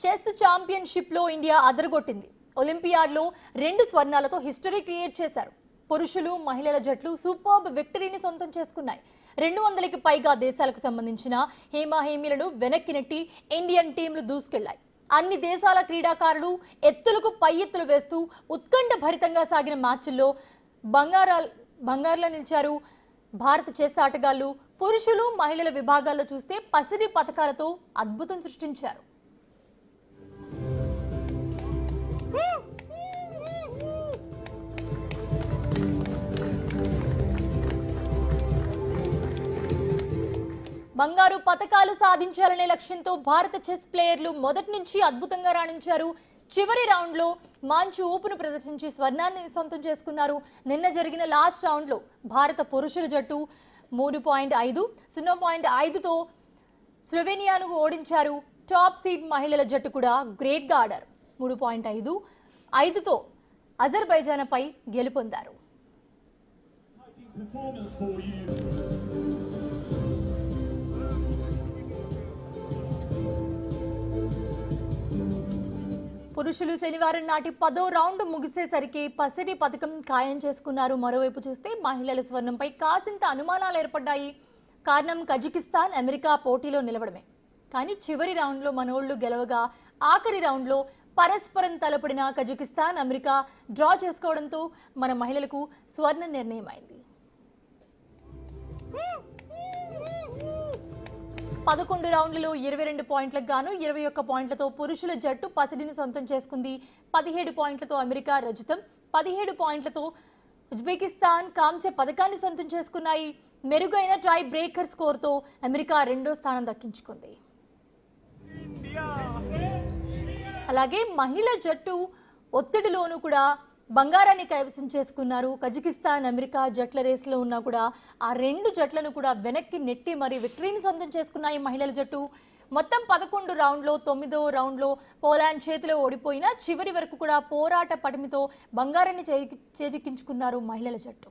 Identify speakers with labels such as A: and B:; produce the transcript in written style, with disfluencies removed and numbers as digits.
A: Chess championship లో India అదరగొట్టింది. ఒలింపియాడ్లో 2 స్వర్ణాలతో history create చేశారు. పురుషులు మహిళల జట్లు సూపర్బ్ విక్టరీని సొంతం చేసుకున్నాయి. 200కి పైగా దేశాలకు సంబంధించిన హేమీలను వెనక్కి నెట్టి ఇండియన్ టీంలు దూసుకెళ్లాయి. అన్ని దేశాల క్రీడాకారులు ఎత్తులకు పై ఎత్తులు వేస్తూ ఉత్కంఠ భరితంగా సాగిన మ్యాచ్ల్లో బంగారాల్లో నిలిచారు భారత చెస్ ఆటగాళ్లు. పురుషులు మహిళల విభాగాల్లో చూస్తే పసిడి పతకాలతో అద్భుతం సృష్టించారు. బంగారు పతకాలు సాధించాలనే లక్ష్యంతో భారత చెస్ ప్లేయర్లు మొదటి నుంచి అద్భుతంగా రాణించారు. చివరి రౌండ్లో మంచి ఊపును ప్రదర్శించి స్వర్ణాన్ని సొంతం చేసుకున్నారు. నిన్న జరిగిన లాస్ట్ రౌండ్లో భారత పురుషుల జట్టు 0.5తో స్లోవేనియాను ఓడించారు. టాప్ సీడ్ మహిళల జట్టు కూడా గ్రేట్గా ఆడారు. 3.5తో అజర్బైజాన్పై గెలుపొందారు. పురుషులు శనివారం నాటి 10వ రౌండ్ ముగిసేసరికి పసిడి పథకం ఖాయం చేసుకున్నారు. మరోవైపు చూస్తే మహిళల స్వర్ణంపై కాసింత అనుమానాలు ఏర్పడ్డాయి. కారణం కజకిస్తాన్, అమెరికా పోటీలో నిలవడమే. కానీ చివరి రౌండ్లో మనోళ్లు గెలవగా ఆఖరి రౌండ్లో పరస్పరం తలపడిన కజకిస్తాన్, అమెరికా డ్రా చేసుకోవడంతో మన మహిళలకు స్వర్ణ నిర్ణయమైంది. 11 రౌండ్లలో 22 పాయింట్లకు గాను 21 పాయింట్లతో పురుషుల జట్టు పసిడిని సొంతం చేసుకుంది. 17 పాయింట్లతో అమెరికా రజతం, 17 పాయింట్లతో ఉజ్బెకిస్తాన్ కాంస్య పథకాన్ని సొంతం చేసుకున్నాయి. మెరుగైన ట్రై బ్రేకర్ స్కోర్తో అమెరికా 2వ స్థానం దక్కించుకుంది. అలాగే మహిళా జట్టు ఒత్తిడిలోనూ కూడా బంగారాన్ని కైవసం చేసుకున్నారు. కజకిస్తాన్, అమెరికా జట్ల రేసులో ఉన్నా కూడా ఆ 2 జట్లను కూడా వెనక్కి నెట్టి మరి విక్టరీని సొంతం చేసుకున్నాయి మహిళల జట్టు. మొత్తం 11 రౌండ్లో 9వ రౌండ్లో పోలాండ్ చేతిలో ఓడిపోయినా చివరి వరకు కూడా పోరాట పటిమతో బంగారాన్ని చేజిక్కించుకున్నారు మహిళల జట్టు.